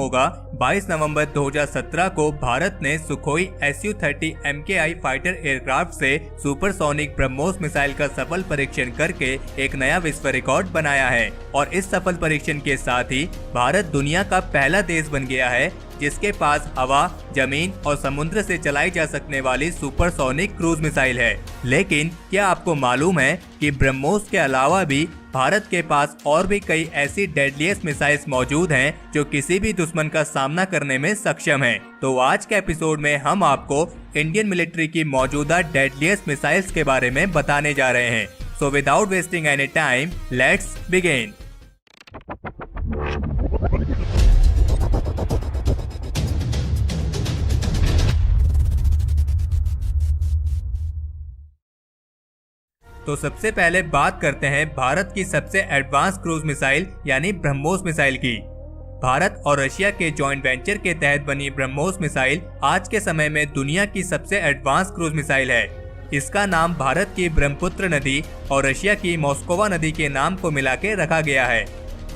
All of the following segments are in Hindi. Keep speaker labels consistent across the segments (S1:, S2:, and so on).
S1: होगा। 22 नवंबर 2017 को भारत ने Sukhoi Su-30 MKI fighter aircraft से सुपरसोनिक ब्रह्मोस मिसाइल का सफल परीक्षण करके एक नया विश्व रिकॉर्ड बनाया है और इस सफल परीक्षण के साथ ही भारत दुनिया का पहला देश बन गया है जिसके पास हवा, जमीन और समुद्र से चलाई जा सकने वाली सुपरसोनिक क्रूज मिसाइल है। लेकिन क्या आपको मालूम है कि ब्रह्मोस के अलावा भी भारत के पास और भी कई ऐसी डेडलीस्ट मिसाइल्स मौजूद हैं जो किसी भी दुश्मन का सामना करने में सक्षम हैं। तो आज के एपिसोड में हम आपको इंडियन मिलिट्री की मौजूदा डेडलीस्ट मिसाइल्स के बारे में बताने जा रहे हैं। So without wasting any time, let's begin. तो सबसे पहले बात करते हैं भारत की सबसे एडवांस क्रूज मिसाइल यानी ब्रह्मोस मिसाइल की। भारत और रशिया के जॉइंट वेंचर के तहत बनी ब्रह्मोस मिसाइल आज के समय में दुनिया की सबसे एडवांस क्रूज मिसाइल है। इसका नाम भारत की ब्रह्मपुत्र नदी और रशिया की मॉस्कोवा नदी के नाम को मिला के रखा गया है।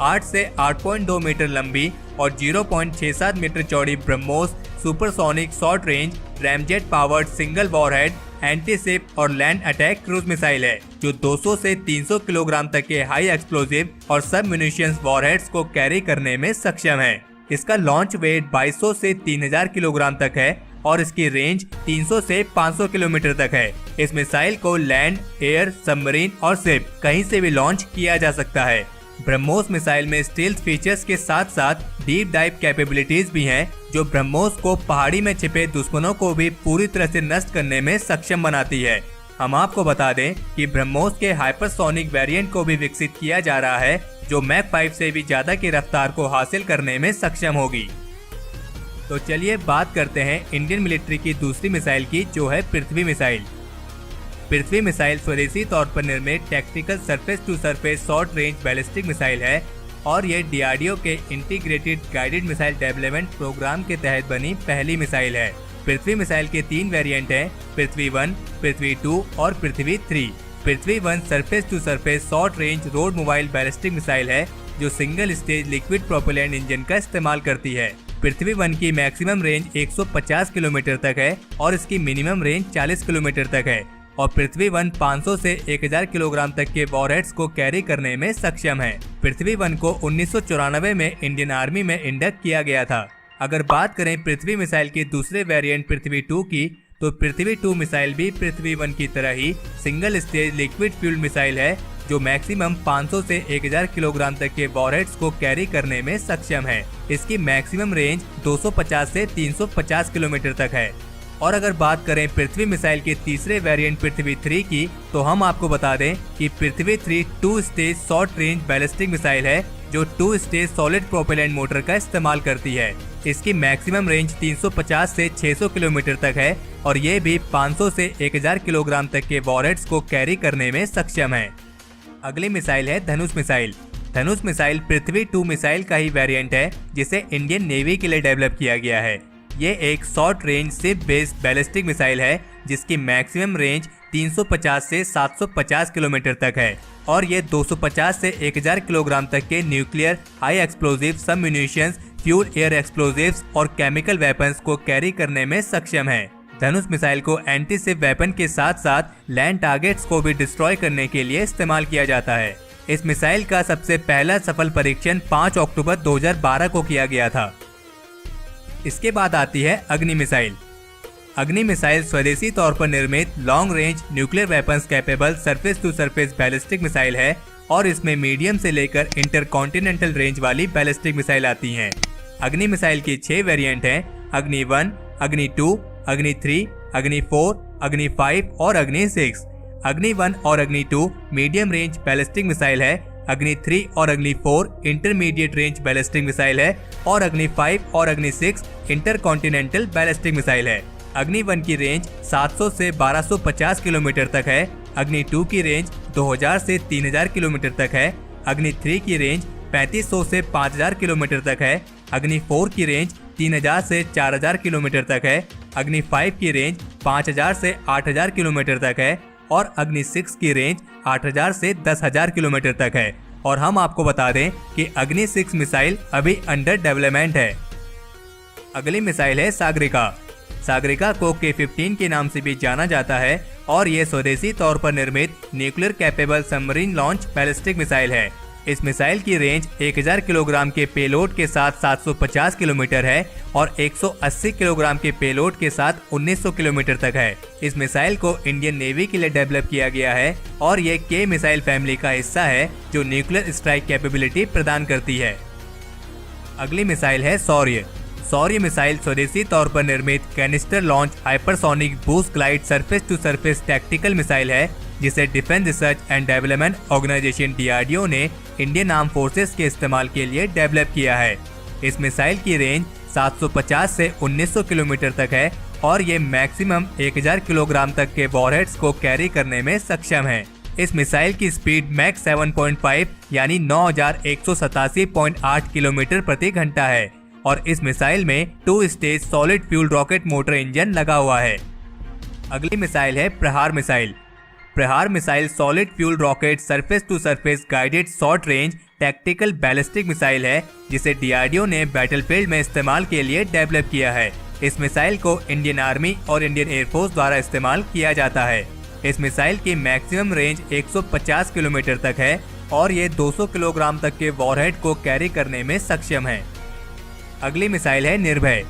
S1: 8 से 8.2 मीटर लंबी और 0.67 मीटर चौड़ी BrahMos supersonic short range ramjet powered single warhead anti ship और लैंड अटैक क्रूज मिसाइल है जो 200 से 300 किलोग्राम तक के हाई एक्सप्लोजिव और सब म्यूनिशंस वॉरहेड्स को कैरी करने में सक्षम है। इसका लॉन्च वेट 2200 से 3000 किलोग्राम तक है और इसकी रेंज 300 से 500 किलोमीटर तक है। इस मिसाइल को लैंड, एयर, सबमरीन और शिप कहीं से भी लॉन्च किया जा सकता है। ब्रह्मोस मिसाइल में स्टील्थ फीचर्स के साथ साथ डीप डाइव कैपेबिलिटीज भी हैं जो ब्रह्मोस को पहाड़ी में छिपे दुश्मनों को भी पूरी तरह से नष्ट करने में सक्षम बनाती है। हम आपको बता दें कि ब्रह्मोस के हाइपरसोनिक वेरिएंट को भी विकसित किया जा रहा है जो मैक 5 से भी ज्यादा की रफ्तार को हासिल करने में सक्षम होगी। तो चलिए बात करते हैं इंडियन मिलिट्री की दूसरी मिसाइल की जो है पृथ्वी मिसाइल। पृथ्वी मिसाइल स्वदेशी तौर पर निर्मित tactical surface to surface short range ballistic missile है और ये डीआरडीओ के integrated guided missile development programme के तहत बनी पहली मिसाइल है। पृथ्वी मिसाइल के 3 वेरिएंट हैं, पृथ्वी 1, पृथ्वी 2 और Prithvi 3। Prithvi 1 surface to surface short range road mobile ballistic missile है जो single stage liquid propellant engine का इस्तेमाल करती है। पृथ्वी 1 की मैक्सिमम रेंज 150 किलोमीटर तक है और इसकी मिनिमम रेंज 40 किलोमीटर तक है और पृथ्वी 1 500 से 1000 किलोग्राम तक के वॉरहेड्स को कैरी करने में सक्षम है। पृथ्वी 1 को 1994 में इंडियन आर्मी में इंडक्ट किया गया था। अगर बात करें पृथ्वी मिसाइल के दूसरे वेरिएंट पृथ्वी 2 की, तो पृथ्वी 2 मिसाइल भी पृथ्वी 1 की तरह ही single stage liquid fuel missile है जो मैक्सिमम 500 से 1000 किलोग्राम तक के वॉरहेड्स को कैरी करने में सक्षम है। इसकी मैक्सिमम रेंज 250 से 350 किलोमीटर तक है। और अगर बात करें पृथ्वी मिसाइल के तीसरे वेरिएंट पृथ्वी 3 की, तो हम आपको बता दें कि पृथ्वी 3 2 stage short range ballistic missile है जो 2 स्टेज सॉलिड प्रोपेलेंट मोटर का इस्तेमाल करती है। इसकी मैक्सिमम रेंज 350 से 600 किलोमीटर तक है और ये भी 500 से 1000 किलोग्राम तक के वॉरहेड्स को कैरी करने में सक्षम है। अगली मिसाइल है धनुष मिसाइल। धनुष मिसाइल पृथ्वी 2 मिसाइल का ही वेरिएंट है जिसे इंडियन नेवी के लिए डेवलप किया गया है। ये एक short range ship based ballistic missile है जिसकी मैक्सिमम रेंज 350 से 750 किलोमीटर तक है और ये 250 से 1000 किलोग्राम तक के न्यूक्लियर, हाई एक्सप्लोजिव, सब म्यूनिशंस, फ्यूल एयर एक्सप्लोजिव्स और केमिकल वेपन्स को कैरी करने में सक्षम है। धनुष मिसाइल को एंटी शिप वेपन के साथ साथ लैंड टारगेट्स को भी डिस्ट्रॉय करने के लिए इस्तेमाल किया जाता है। इस मिसाइल का सबसे पहला सफल परीक्षण 5 अक्टूबर 2012 को किया गया था। इसके बाद आती है अग्नि मिसाइल। अग्नि मिसाइल स्वदेशी तौर पर निर्मित long range nuclear weapons capable surface to surface ballistic missile है और इसमें मीडियम से लेकर इंटरकॉन्टिनेंटल रेंज वाली बैलिस्टिक मिसाइल आती हैं। अग्नि मिसाइल की 6 वेरिएंट हैं, अग्नि 1, अग्नि 2, अग्नि 3, अग्नि 4, अग्नि 5 और अग्नि 6। अग्नि 1 और अग्नि 2 मीडियम रेंज बैलिस्टिक मिसाइल है, अग्नि 3 और अग्नि 4 इंटरमीडिएट रेंज बैलिस्टिक मिसाइल है और अग्नि 5 और अग्नि 6 इंटरकॉन्टिनेंटल बैलिस्टिक मिसाइल है। अग्नि 1 की रेंज 700 से 1250 किलोमीटर तक है, अग्नि 2 की रेंज 2000 से 3000 किलोमीटर तक है, अग्नि 3 की रेंज 3500 से 5000 किलोमीटर तक है, अग्नि 4 की रेंज 3000 से 4000 किलोमीटर तक है, अग्नि 5 की रेंज 5000 से 8000 किलोमीटर तक है और अग्नि 6 की रेंज 8000 से 10000 किलोमीटर तक है। और हम आपको बता दें कि अग्नि 6 मिसाइल अभी अंडर डेवलपमेंट है। अगली मिसाइल है सागरिका। सागरिका को K-15 के नाम से भी जाना जाता है और ये स्वदेशी तौर पर निर्मित nuclear capable submarine launch ballistic missile है। इस मिसाइल की रेंज 1000 किलोग्राम के पेलोड के साथ 750 किलोमीटर है और 180 किलोग्राम के पेलोड के साथ 1900 किलोमीटर तक है। इस मिसाइल को इंडियन नेवी के लिए डेवलप किया गया है और ये के मिसाइल फैमिली का हिस्सा है जो न्यूक्लियर स्ट्राइक कैपेबिलिटी प्रदान करती है। अगली मिसाइल है शौर्य। शौर्य मिसाइल स्वदेशी तौर पर निर्मित canister launch hypersonic boost glide surface to surface tactical missile है जिसे defence research and development organisation DRDO ने इंडियन आर्म फोर्सेस के इस्तेमाल के लिए डेवलप किया है। इस मिसाइल की रेंज 750 से 1900 किलोमीटर तक है और ये मैक्सिमम 1000 किलोग्राम तक के वॉरहेड्स को कैरी करने में सक्षम है। इस मिसाइल की स्पीड मैक 7.5 यानी 9187.8 किलोमीटर प्रति घंटा है और इस मिसाइल में 2 stage solid fuel rocket motor engine लगा हुआ है। अगली मिसाइल है Prahaar missile. Prahaar missile solid fuel rocket surface to surface guided short range tactical ballistic missile है जिसे DRDO ने बैटलफील्ड में इस्तेमाल के लिए डेवलप किया है। इस मिसाइल को इंडियन आर्मी और इंडियन एयरफोर्स द्वारा इस्तेमाल किया जाता है। इस मिसाइल की मैक्सिमम रेंज 150 किलोमीटर तक है और ये 200 किलोग्राम तक के वॉरहेड को कैरी करने में सक्षम है। अगली मिसाइल है निर्भय।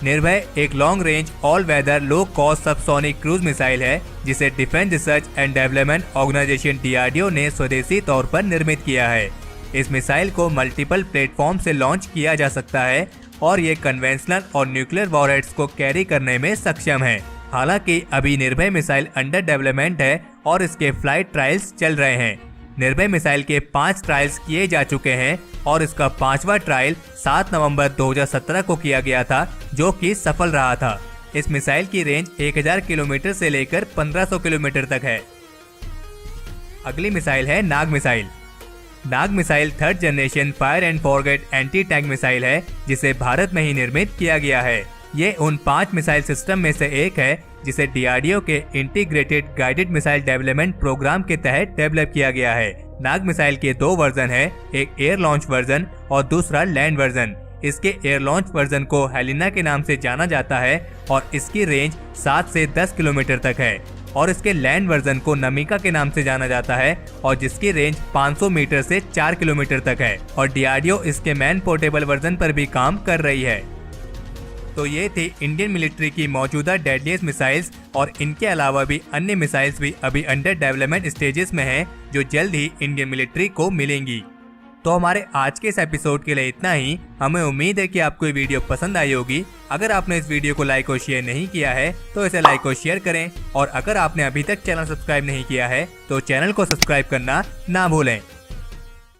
S1: निर्भय एक long range all weather low cost subsonic cruise missile है जिसे defence research and development organisation DRDO ने स्वदेशी तौर पर निर्मित किया है। इस मिसाइल को मल्टीपल प्लेटफॉर्म से लॉन्च किया जा सकता है और ये कन्वेंशनल और न्यूक्लियर वॉरहेड्स को कैरी करने में सक्षम है। हालांकि अभी निर्भय मिसाइल अंडर डेवलपमेंट है और इसके फ्लाइट ट्रायल्स चल रहे हैं। निर्भय मिसाइल के 5 ट्रायल्स किए जा चुके हैं और इसका 5वां ट्रायल 7 नवंबर 2017 को किया गया था जो कि सफल रहा था। इस मिसाइल की रेंज 1000 किलोमीटर से लेकर 1500 किलोमीटर तक है। अगली मिसाइल है Nag missile. Nag missile 3rd generation fire and forget anti tank missile है जिसे भारत में ही निर्मित किया गया है। ये उन 5 मिसाइल सिस्टम में से एक है जिसे DRDO के integrated guided missile development programme के तहत डेवलप किया गया है। नाग मिसाइल के 2 वर्जन है, एक एयर लॉन्च वर्जन और दूसरा लैंड वर्जन। इसके एयर लॉन्च वर्जन को हेलिना के नाम से जाना जाता है और इसकी रेंज 7 से 10 किलोमीटर तक है और इसके लैंड वर्जन को नमिका के नाम से जाना जाता है और जिसकी रेंज 500 मीटर से 4 किलोमीटर तक है और DRDO इसके मैन पोर्टेबल वर्जन पर भी काम कर रही है। तो ये थी इंडियन मिलिट्री की मौजूदा डेडलीस्ट मिसाइल्स और इनके अलावा भी अन्य मिसाइल्स भी अभी अंडर डेवलपमेंट स्टेजेस में हैं जो जल्द ही इंडियन मिलिट्री को मिलेंगी। तो हमारे आज के इस एपिसोड के लिए इतना ही। हमें उम्मीद है कि आपको ये वीडियो पसंद आई होगी। अगर आपने इस वीडियो को लाइक और शेयर नहीं किया है तो इसे लाइक और शेयर करें और अगर आपने अभी तक चैनल सब्सक्राइब नहीं किया है तो चैनल को सब्सक्राइब करना ना भूलें।